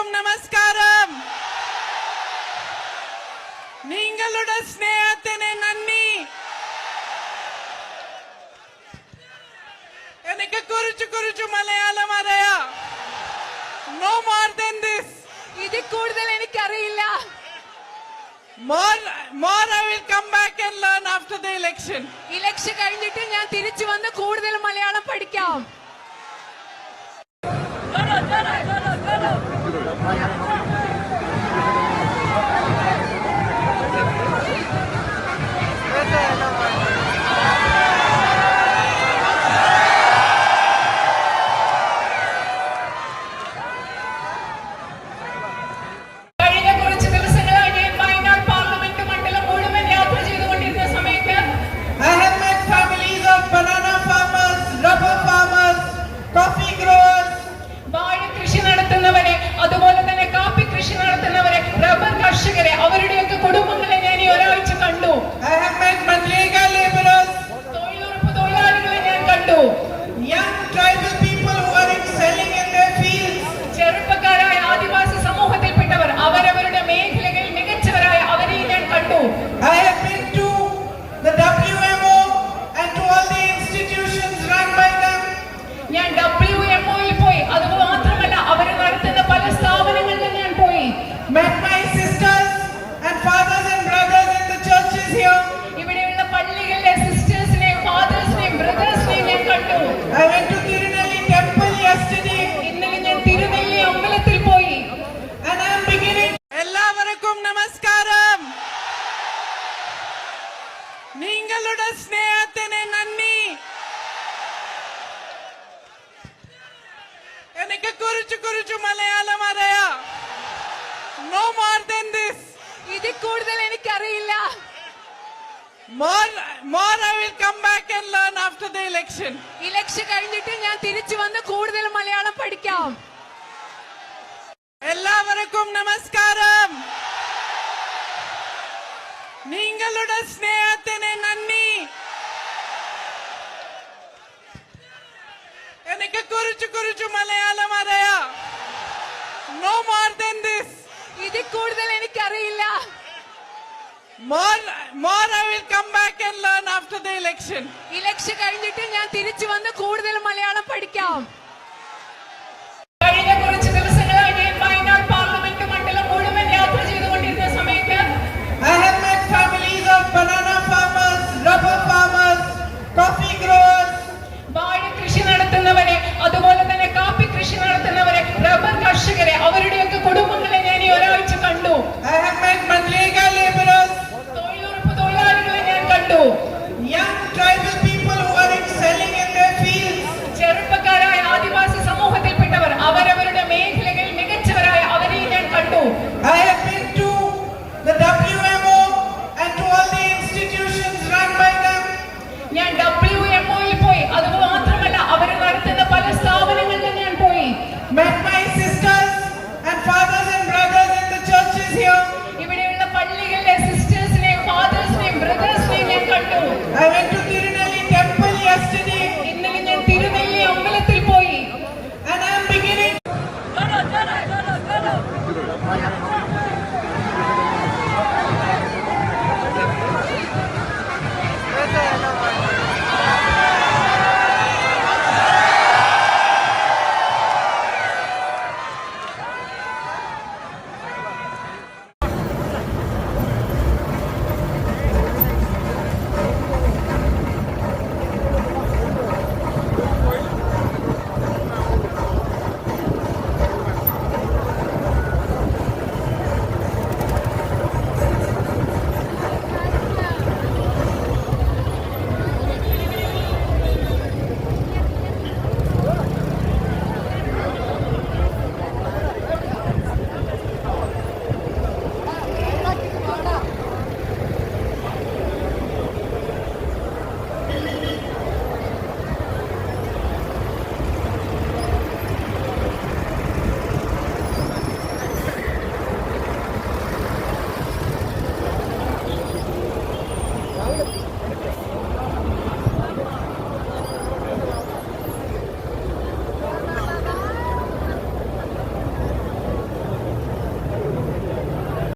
എല്ലാവർക്കും നമസ്കാരം. നിങ്ങളുടെ സ്നേഹത്തിന് നന്ദി. എനിക്ക് കുറച്ചു മലയാളം അറിയാം. No more than this. ഇതിൽ കൂടുതൽ എനിക്കറിയില്ല. More I will come back and learn after the election. Election കഴിഞ്ഞിട്ട് ഞാൻ തിരിച്ചു വന്ന് കൂടുതൽ മലയാളം പഠിക്കാം. അവരുടെയൊക്കെ കുടുംബങ്ങളെ ഞാൻ ഈ ഒരാഴ്ച കണ്ടു. തൊഴിലാളികളെ ഞാൻ കണ്ടു. ചെറുപ്പക്കാരായ ആദിവാസി സമൂഹത്തിൽപ്പെട്ടവർ അവരവരുടെ മേഖലകളിൽ മികച്ചവരായ അവരെ ഞാൻ കണ്ടു. ഞാൻ WMOയിൽ പോയി. അതുമാത്രമല്ല അവർ നടത്തുന്ന പല സ്ഥാപനങ്ങളിലും ഞാൻ പോയി. ഇവിടെയുള്ള പള്ളികളിലെ സിസ്റ്റേഴ്സിനെയും ഫാദേഴ്സിനെയും ബ്രദേഴ്സിനെയും ഞാൻ കണ്ടു. ഇന്നലെ ഞാൻ തിരുനെല്ലി അമ്പലത്തിൽ പോയി. എല്ലാവർക്കും നമസ്കാരം. നിങ്ങളുടെ സ്നേഹത്തിന് നന്ദി. എനിക്ക് കുറച്ചു മലയാളം അറിയാം. No more than this. ഇതിൽ കൂടുതൽ എനിക്കറിയില്ല. More I will come back and learn after the election. Election കഴിഞ്ഞിട്ട് ഞാൻ തിരിച്ചു വന്ന് കൂടുതൽ മലയാളം പഠിക്കാം. എല്ലാവർക്കും നമസ്കാരം. നിങ്ങളുടെ സ്നേഹത്തിന് നന്ദി. എനിക്ക് കുറച്ചു മലയാളം അറിയാം. No more than this. ഇതിൽ കൂടുതൽ എനിക്കറിയില്ല. More I will come back and learn after the election. Election കഴിഞ്ഞിട്ട് ഞാൻ തിരിച്ചു വന്ന് കൂടുതൽ മലയാളം പഠിക്കാം.